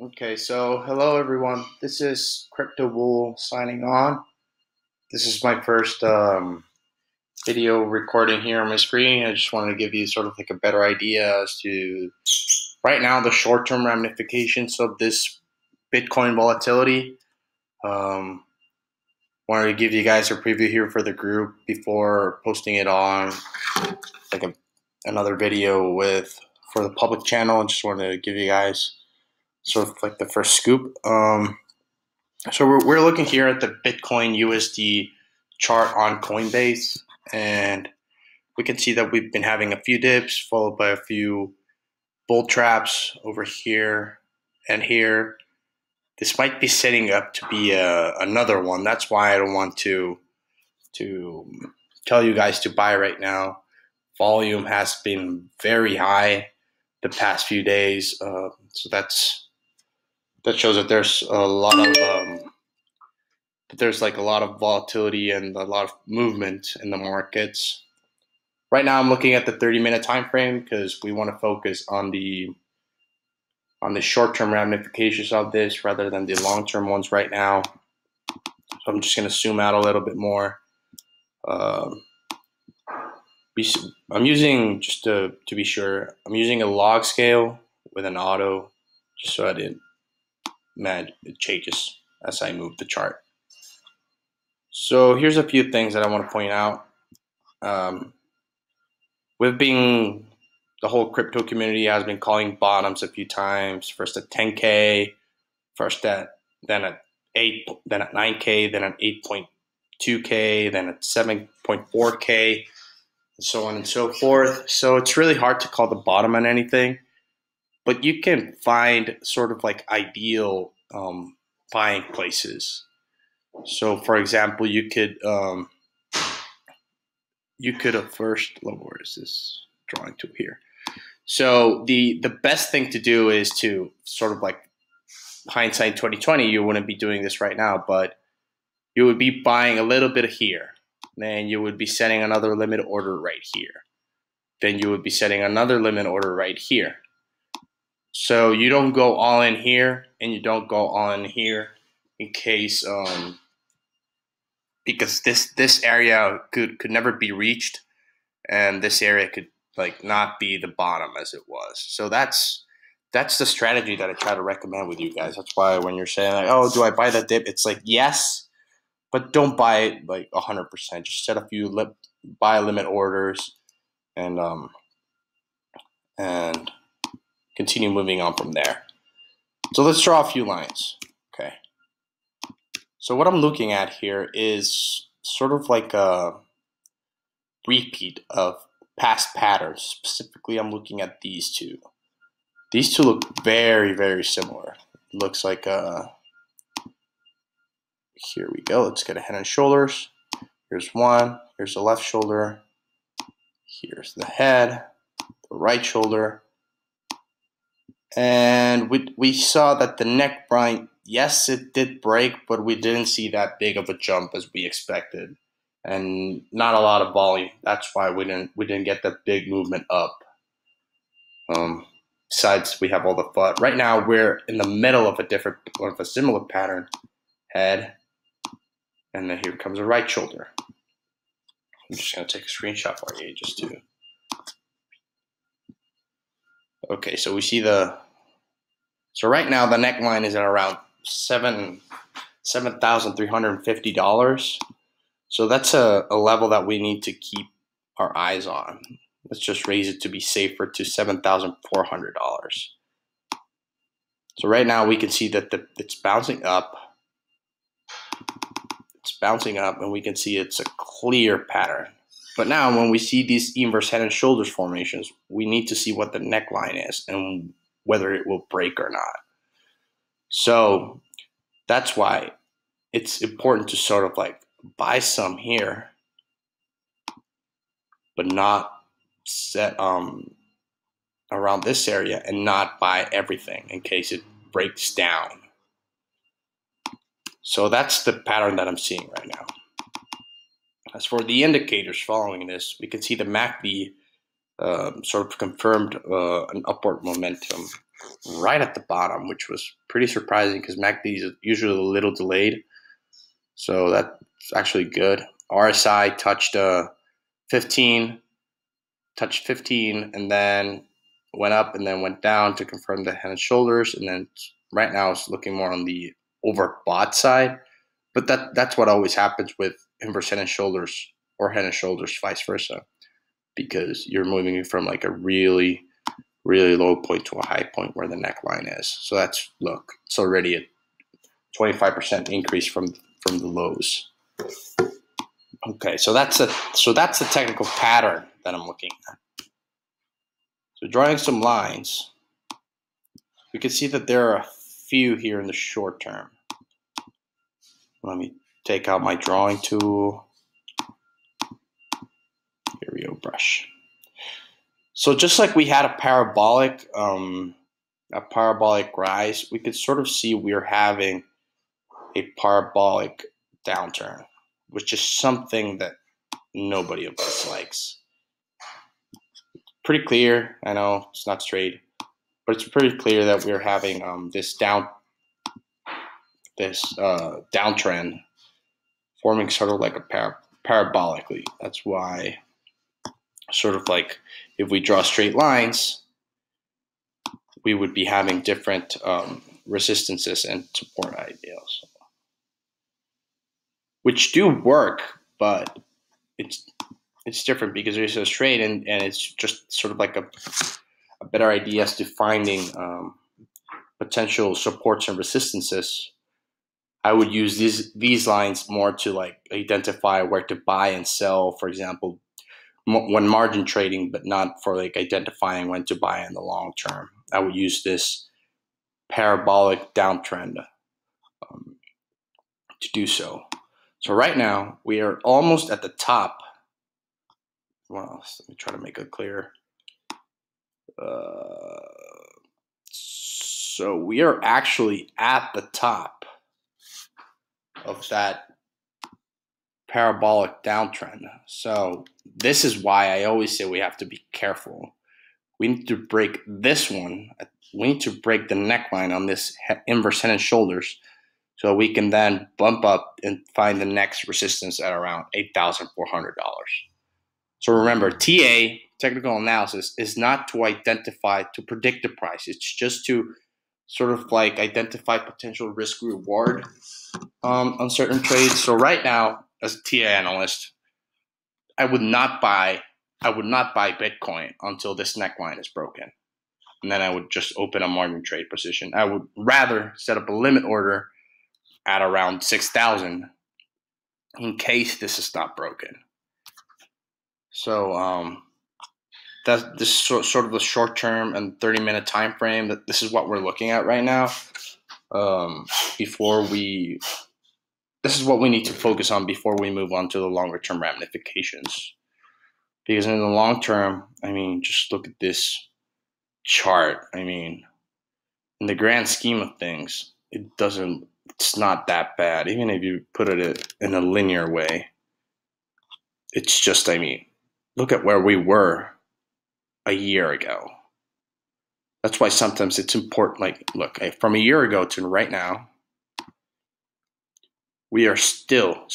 Okay, so hello everyone. This is Crypto Bull signing on. This is my first video recording here on my screen. I just wanted to give you sort of like a better idea as to right now the short-term ramifications of this Bitcoin volatility. Um, Wanted to give you guys a preview here for the group before posting it on like another video with for the public channel. I just wanted to give you guys sort of like the first scoop. So we're looking here at the Bitcoin USD chart on Coinbase, and we can see that we've been having a few dips followed by a few bull traps over here and here. This might be setting up to be another one. That's why I don't want to tell you guys to buy right now. Volume has been very high the past few days, so that shows that there's a lot of there's like a lot of volatility and a lot of movement in the markets. Right now I'm looking at the 30-minute time frame because we want to focus on the short-term ramifications of this rather than the long-term ones right now. So I'm just going to zoom out a little bit more. I'm using, just to be sure, I'm using a log scale with an auto just so I didn't imagine it changes as I move the chart. So here's a few things that I want to point out. The whole crypto community has been calling bottoms a few times. First at 10K, then at 8, then at 9K, then at 8.2K, then at 7.4K, and so on and so forth. So it's really hard to call the bottom on anything, but you can find sort of like ideal buying places. So, for example, you could first, where is this drawing tool here? So the best thing to do is to sort of like hindsight 2020. You wouldn't be doing this right now, but you would be buying a little bit here. Then you would be setting another limit order right here. Then you would be setting another limit order right here. So you don't go all in here and you don't go all in here in case because this area could never be reached, and this area could like not be the bottom as it was. So that's the strategy that I try to recommend with you guys. That's why when you're saying like, oh, do I buy the dip? It's like, yes, but don't buy it like 100%. Just set a few buy limit orders and continue moving on from there. So let's draw a few lines. Okay. So what I'm looking at here is sort of like a repeat of past patterns. Specifically, I'm looking at these two. These two look very, very similar. It looks like here we go. Let's get a head and shoulders. Here's one. Here's the left shoulder. Here's the head, the right shoulder. And we saw that the neckline, yes, it did break, but we didn't see that big of a jump as we expected, and not a lot of volume. That's why we didn't get that big movement up. Besides, we have all the FUD. Right now, we're in the middle of a similar pattern. Head, and then here comes a right shoulder. I'm just gonna take a screenshot for you just to. Okay, so we see so right now the neckline is at around $7,350. So that's a level that we need to keep our eyes on. Let's just raise it to be safer to $7,400. So right now we can see that it's bouncing up. It's bouncing up, and we can see it's a clear pattern. But now when we see these inverse head and shoulders formations, we need to see what the neckline is and whether it will break or not. So that's why it's important to sort of like buy some here, but not set around this area, and not buy everything in case it breaks down. So that's the pattern that I'm seeing right now. As for the indicators following this, we can see the MACD sort of confirmed an upward momentum right at the bottom, which was pretty surprising because MACD is usually a little delayed. So that's actually good. RSI touched 15, and then went up and then went down to confirm the head and shoulders. And then right now it's looking more on the overbought side. But that's what always happens with inverse head and shoulders or head and shoulders, vice versa, because you're moving from like a really, really low point to a high point where the neckline is. So that's, look, it's already a 25% increase from the lows. Okay, so that's the technical pattern that I'm looking at. So drawing some lines, we can see that there are a few here in the short term. Let me take out my drawing tool. Here we go, brush. So just like we had a parabolic rise, we could sort of see we're having a parabolic downturn, which is something that nobody of us likes. Pretty clear, I know it's not straight, but it's pretty clear that we're having this downtrend forming sort of like a parabolically. That's why sort of like if we draw straight lines, we would be having different resistances and support ideals, which do work, but it's different because there's a straight and it's just sort of like a better idea as to finding potential supports and resistances. I would use these lines more to like identify where to buy and sell, for example, when margin trading, but not for like identifying when to buy in the long term. I would use this parabolic downtrend to do so. So right now we are almost at the top. Well, let me try to make it clear. So we are actually at the top of that parabolic downtrend. So this is why I always say we have to be careful. We need to break this one. We need to break the neckline on this inverse head and shoulders so we can then bump up and find the next resistance at around $8,400. So remember, TA, technical analysis, is not to identify, to predict the price. It's just to sort of like identify potential risk reward on certain trades. So right now, as a TA analyst, I would not buy Bitcoin until this neckline is broken. And then I would just open a margin trade position. I would rather set up a limit order at around 6,000 in case this is not broken. So that's this sort of the short term and 30-minute time frame. That this is what we're looking at right now. This is what we need to focus on before we move on to the longer term ramifications. Because in the long term, I mean, just look at this chart. I mean, in the grand scheme of things, it's not that bad. Even if you put it in a linear way, it's just, I mean, look at where we were a year ago. That's why sometimes it's important. Like, look, from a year ago to right now, we are still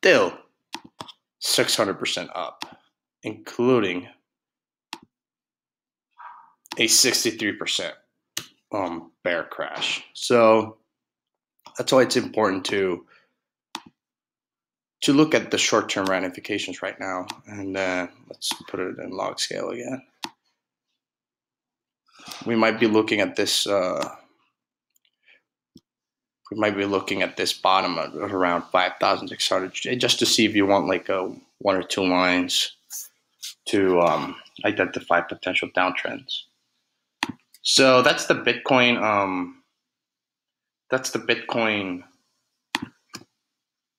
600% up, including a 63% bear crash. So that's why it's important to look at the short-term ramifications right now. And let's put it in log scale again. We might be looking at this. We might be looking at this bottom at around 5,600, just to see if you want like one or two lines to identify potential downtrends. So that's the Bitcoin.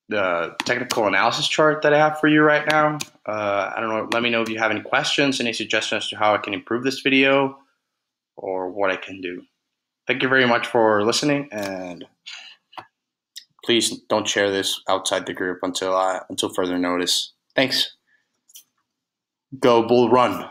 The technical analysis chart that I have for you right now. I don't know. Let me know if you have any questions, any suggestions to how I can improve this video, or what I can do. Thank you very much for listening, and please don't share this outside the group until further notice. Thanks. Go Bull Run.